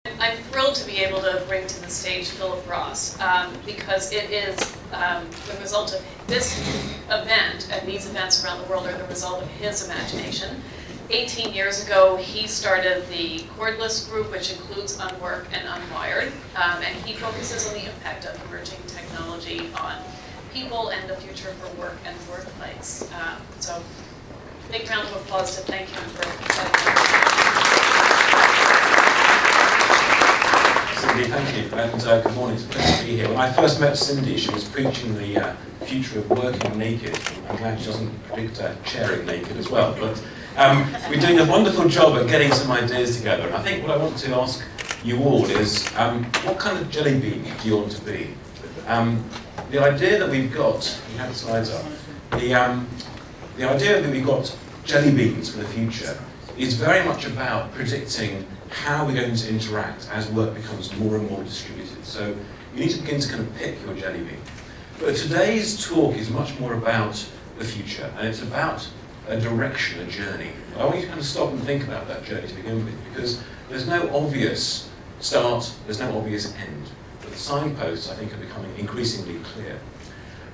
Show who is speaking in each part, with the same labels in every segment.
Speaker 1: I'm thrilled to be able to bring to the stage Philip Ross because it is the result of this event, and these events around the world are the result of his imagination. 18 years ago, he started the Cordless group, which includes Unwork and Unwired, and he focuses on the impact of emerging technology on people and the future for work and workplace. So, big round of applause to thank him for
Speaker 2: Cindy, thank you, and good morning. It's a pleasure to be here. When I first met Cindy, she was preaching the future of working naked. I'm glad she doesn't predict chairing naked as well. But we're doing a wonderful job at getting some ideas together. And I think what I want to ask you all is, what kind of jelly bean do you want to be? The idea that we've got, you have the slides up, the idea that we've got jelly beans for the future is very much about predicting how we're going to interact as work becomes more and more distributed. So you need to begin to kind of pick your jelly bean. But today's talk is much more about the future, and it's about a direction, a journey. I want you to kind of stop and think about that journey to begin with, because there's no obvious start, there's no obvious end. But the signposts, I think, are becoming increasingly clear.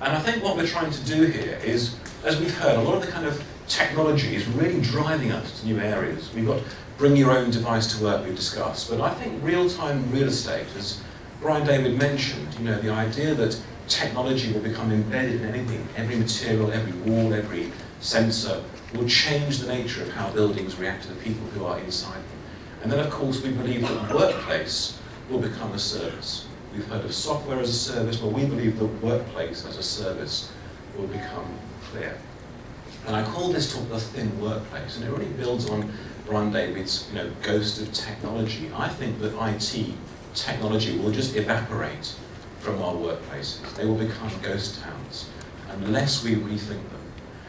Speaker 2: And I think what we're trying to do here is, as we've heard, a lot of the kind of technology is really driving us to new areas. We've got bring your own device to work, we've discussed. But I think real-time real estate, as Brian David mentioned, the idea that technology will become embedded in anything, every material, every wall, every sensor, will change the nature of how buildings react to the people who are inside them. And then, of course, we believe that the workplace will become a service. We've heard of software as a service, but we believe the workplace as a service will become clear. And I call this talk the thin workplace, and it really builds on Brian David's ghost of technology. I think that IT technology will just evaporate from our workplaces. They will become ghost towns unless we rethink them,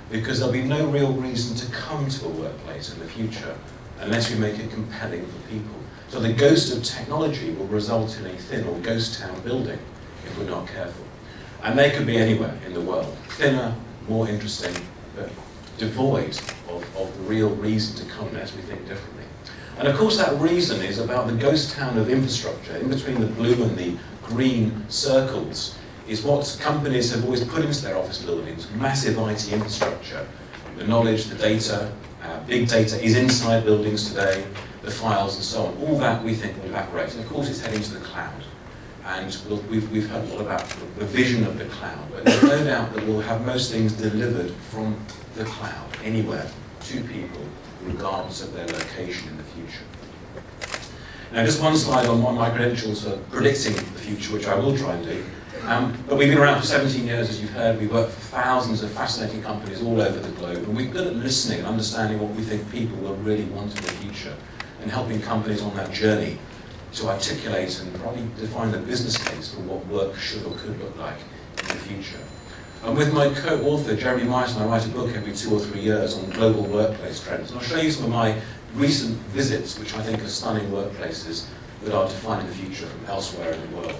Speaker 2: because there'll be no real reason to come to a workplace in the future unless we make it compelling for people. So the ghost of technology will result in a thin or ghost town building if we're not careful. And they could be anywhere in the world. Thinner, more interesting, but devoid of the real reason to come unless we think differently. And of course that reason is about the ghost town of infrastructure. In between the blue and the green circles is what companies have always put into their office buildings, massive IT infrastructure. The knowledge, the data, big data is inside buildings today, the files and so on. All that we think will evaporate. And of course it's heading to the cloud. And we've heard a lot about the vision of the cloud, but there's no doubt that we'll have most things delivered from the cloud, anywhere, to people, regardless of their location in the future. Now, just one slide on my credentials for predicting the future, which I will try and do. But we've been around for 17 years, as you've heard. We work for thousands of fascinating companies all over the globe, and we're good at listening and understanding what we think people will really want in the future, and helping companies on that journey to articulate and probably define the business case for what work should or could look like in the future. And with my co-author, Jeremy Myers, and I write a book every 2 or 3 years on global workplace trends. And I'll show you some of my recent visits, which I think are stunning workplaces that are defining the future from elsewhere in the world.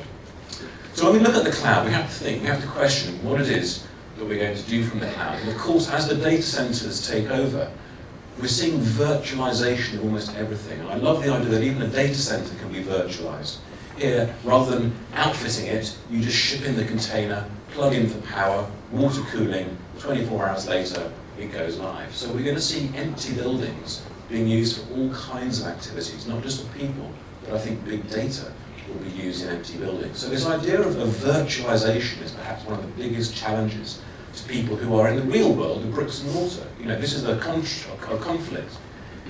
Speaker 2: So when we look at the cloud, we have to think, we have to question what it is that we're going to do from the cloud. And of course, as the data centers take over, we're seeing virtualization of almost everything. And I love the idea that even a data center can be virtualized. Here, rather than outfitting it, you just ship in the container, plug in for power, water cooling, 24 hours later, it goes live. So we're going to see empty buildings being used for all kinds of activities, not just for people, but I think big data will be used in empty buildings. So this idea of virtualization is perhaps one of the biggest challenges to people who are in the real world of bricks and mortar. This is a conflict.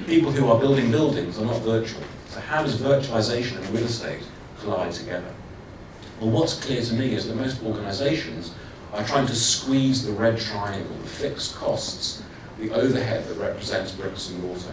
Speaker 2: People who are building buildings are not virtual. So how does virtualization and real estate collide together? Well, what's clear to me is that most organizations are trying to squeeze the red triangle, the fixed costs, the overhead that represents bricks and mortar.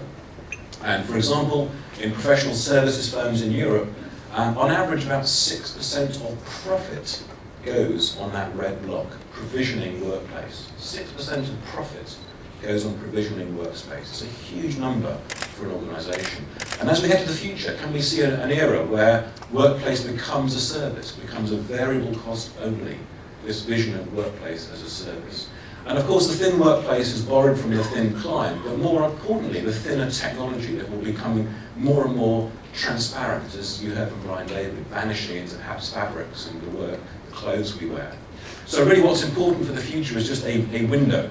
Speaker 2: And for example, in professional services firms in Europe, on average about 6% of profit goes on that red block, provisioning workplace. 6% of profit goes on provisioning workspace. It's a huge number for an organization. And as we head to the future, can we see an era where workplace becomes a service, becomes a variable cost only, this vision of workplace as a service? And of course the thin workplace is borrowed from the thin client, but more importantly the thinner technology that will be becoming more and more transparent, as you heard from Brian David, vanishing into perhaps fabrics and the work, the clothes we wear. So really what's important for the future is just a window.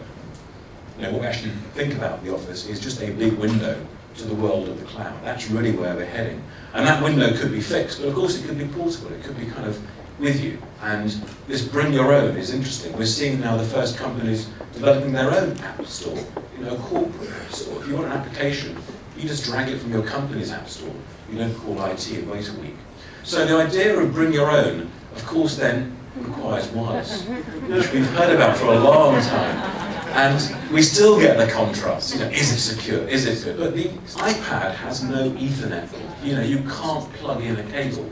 Speaker 2: What we actually think about the office is just a big window to the world of the cloud. That's really where we're heading. And that window could be fixed, but of course it could be portable, it could be kind of with you. And this bring your own is interesting. We're seeing now the first companies developing their own app store, a corporate app store. If you want an application, you just drag it from your company's app store. You don't call IT and wait a week. So the idea of bring your own, of course, then requires wireless, which we've heard about for a long time. And we still get the contrast, is it secure, is it good? But the iPad has no Ethernet. You can't plug in a cable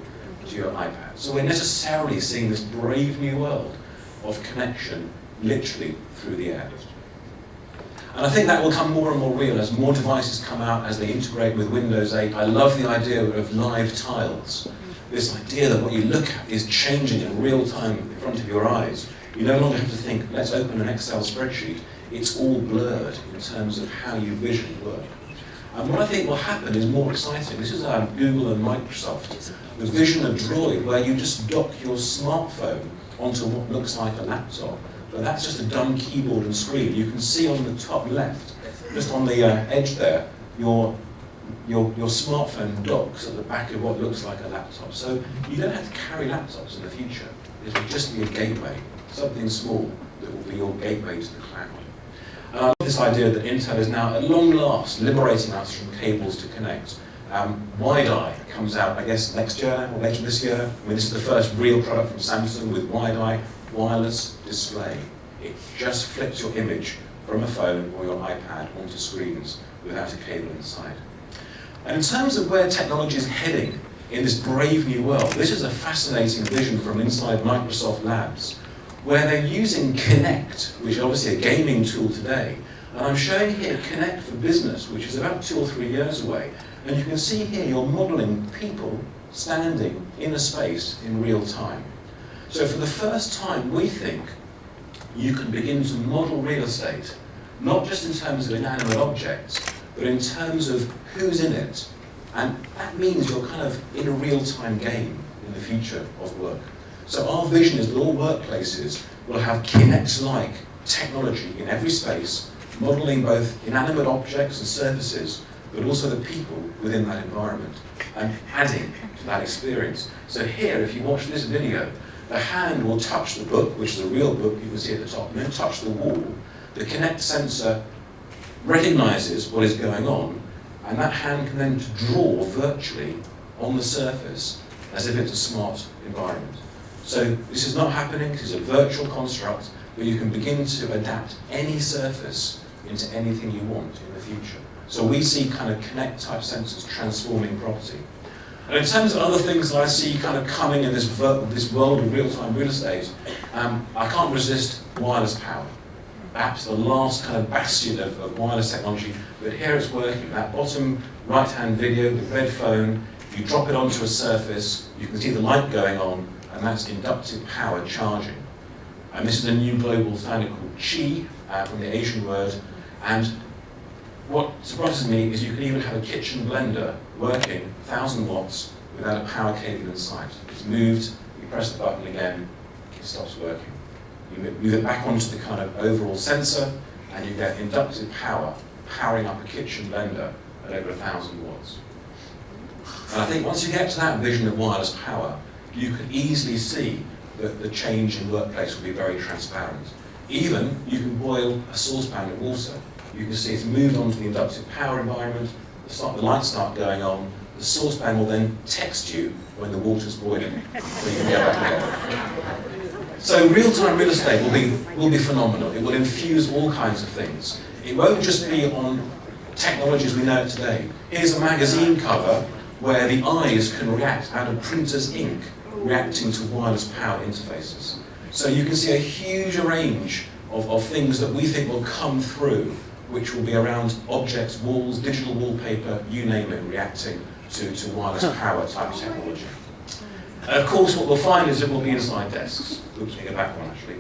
Speaker 2: to your iPad. So we're necessarily seeing this brave new world of connection literally through the air. And I think that will come more and more real as more devices come out, as they integrate with Windows 8. I love the idea of live tiles. This idea that what you look at is changing in real time in front of your eyes. You no longer have to think, let's open an Excel spreadsheet. It's all blurred in terms of how you visually work. And what I think will happen is more exciting. This is Google and Microsoft, the vision of Droid, where you just dock your smartphone onto what looks like a laptop. But that's just a dumb keyboard and screen. You can see on the top left, just on the edge there, your smartphone docks at the back of what looks like a laptop. So you don't have to carry laptops in the future. It will just be a gateway, something small that will be your gateway to the cloud. And I love this idea that Intel is now, at long last, liberating us from cables to connect. WiDi comes out, I guess, next year or later this year. This is the first real product from Samsung with WiDi, wireless display. It just flips your image from a phone or your iPad onto screens without a cable inside. And in terms of where technology is heading in this brave new world, this is a fascinating vision from inside Microsoft Labs, where they're using Kinect, which is obviously a gaming tool today. And I'm showing here Kinect for Business, which is about 2 or 3 years away. And you can see here you're modeling people standing in a space in real time. So for the first time, we think you can begin to model real estate, not just in terms of inanimate objects, but in terms of who's in it. And that means you're kind of in a real-time game in the future of work. So our vision is that all workplaces will have Kinect-like technology in every space, modeling both inanimate objects and surfaces, but also the people within that environment, and adding to that experience. So here, if you watch this video, the hand will touch the book, which is a real book you can see at the top, and then touch the wall. The Kinect sensor recognizes what is going on, and that hand can then draw virtually on the surface as if it's a smart environment. So this is not happening, this is a virtual construct where you can begin to adapt any surface into anything you want in the future. So we see kind of Kinect type sensors transforming property. And in terms of other things that I see kind of coming in this world of real-time real estate, I can't resist wireless power. Perhaps the last kind of bastion of wireless technology, but here it's working. That bottom right-hand video, the red phone, you drop it onto a surface, you can see the light going on, and that's inductive power charging. And this is a new global standard called Qi, from the Asian word. And what surprises me is you can even have a kitchen blender working 1,000 watts without a power cable inside. It's moved, you press the button again, it stops working. You move it back onto the kind of overall sensor, and you get inductive power powering up a kitchen blender at over 1,000 watts. And I think once you get to that vision of wireless power, you can easily see that the change in workplace will be very transparent. Even you can boil a saucepan of water. You can see it's moved onto the inductive power environment, the lights start going on, the saucepan will then text you when the water's boiling, so you can get back there. So real-time real estate will be phenomenal. It will infuse all kinds of things. It won't just be on technologies we know it today. Here's a magazine cover where the eyes can react out of printer's ink, reacting to wireless power interfaces. So you can see a huge range of things that we think will come through, which will be around objects, walls, digital wallpaper, you name it, reacting to wireless power type technology. And of course, what we'll find is it will be inside desks. Oops, we go back one actually.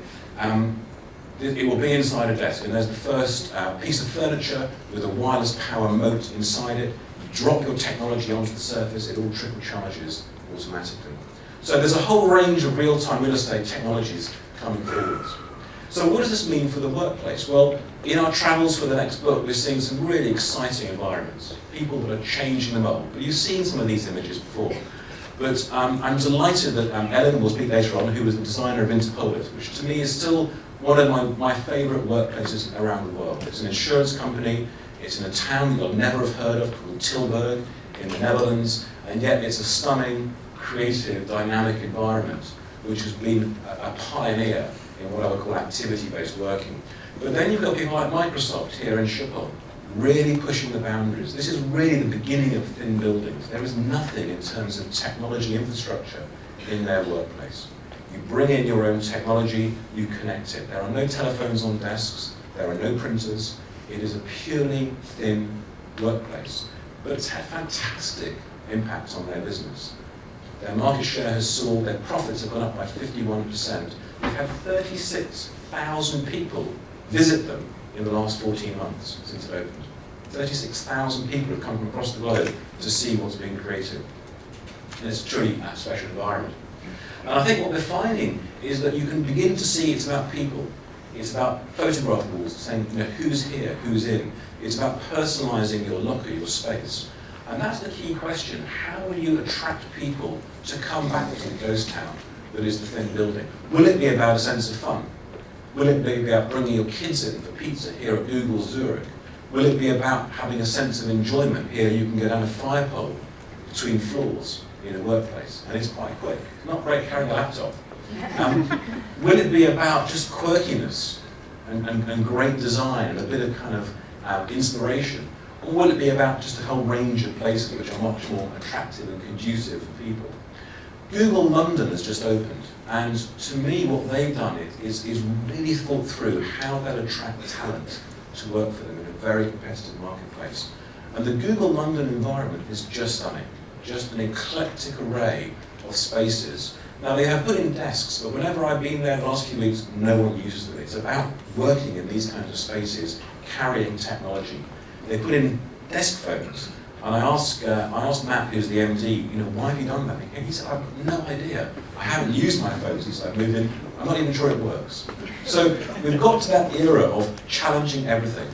Speaker 2: It will be inside a desk, and there's the first piece of furniture with a wireless power moat inside it. You drop your technology onto the surface, it all trickle charges automatically. So there's a whole range of real-time real estate technologies coming forwards. So what does this mean for the workplace? Well, in our travels for the next book, we're seeing some really exciting environments, people that are changing the mold. But you've seen some of these images before. But I'm delighted that Ellen will speak later on, who was the designer of Interpolis, which to me is still one of my favourite workplaces around the world. It's an insurance company, it's in a town that you'll never have heard of called Tilburg in the Netherlands, and yet it's a stunning, creative, dynamic environment which has been a pioneer in what I would call activity-based working. But then you've got people like Microsoft here in Schiphol, really pushing the boundaries. This is really the beginning of thin buildings. There is nothing in terms of technology infrastructure in their workplace. You bring in your own technology, you connect it. There are no telephones on desks, there are no printers. It is a purely thin workplace. But it's had fantastic impacts on their business. Their market share has soared, their profits have gone up by 51%. We've had 36,000 people visit them in the last 14 months since it opened. 36,000 people have come from across the globe to see what's being created. And it's truly a special environment. And I think what we're finding is that you can begin to see it's about people. It's about photograph walls saying, who's here, who's in. It's about personalizing your locker, your space. And that's the key question. How will you attract people to come back to the ghost town that is the thin building? Will it be about a sense of fun? Will it be about bringing your kids in for pizza here at Google Zurich? Will it be about having a sense of enjoyment? Here you can go down a fire pole between floors in a workplace, and it's quite quick. It's not great carrying a laptop. Will it be about just quirkiness and great design and a bit of kind of inspiration? Or will it be about just a whole range of places which are much more attractive and conducive for people? Google London has just opened, and to me what they've done is really thought through how they'll attract talent to work for them in a very competitive marketplace. And the Google London environment is just stunning, just an eclectic array of spaces. Now they have put in desks, but whenever I've been there the last few weeks, no one uses them. It's about working in these kinds of spaces, carrying technology. They put in desk phones, and I asked Matt, who's the MD, why have you done that? And he said, I've no idea. I haven't used my phone since I've moved in. I'm not even sure it works. So we've got to that era of challenging everything.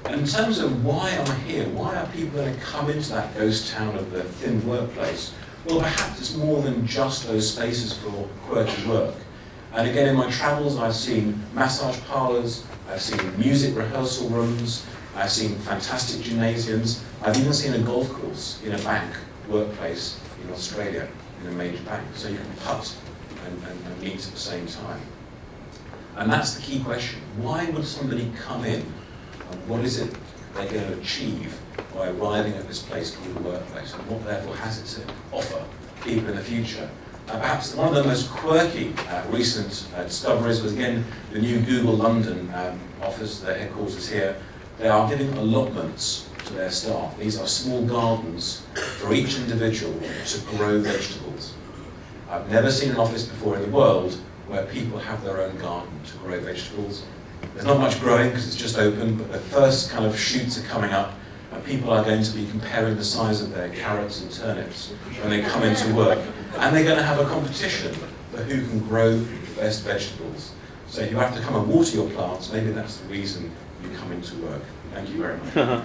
Speaker 2: And in terms of why I'm here, why are people going to come into that ghost town of the thin workplace? Well, perhaps it's more than just those spaces for quirky work. And again, in my travels, I've seen massage parlors, I've seen music rehearsal rooms, I've seen fantastic gymnasiums. I've even seen a golf course in a bank workplace in Australia, in a major bank. So you can putt and meet at the same time. And that's the key question. Why would somebody come in, and what is it they're going to achieve by arriving at this place called the workplace, and what therefore has it to offer people in the future? Perhaps one of the most quirky recent discoveries was, again, the new Google London office, their headquarters here. They are giving allotments to their staff. These are small gardens for each individual to grow vegetables. I've never seen an office before in the world where people have their own garden to grow vegetables. There's not much growing because it's just open, but the first kind of shoots are coming up, and people are going to be comparing the size of their carrots and turnips when they come into work. And they're going to have a competition for who can grow the best vegetables. So you have to come and water your plants. Maybe that's the reason you come into work. Thank you very much.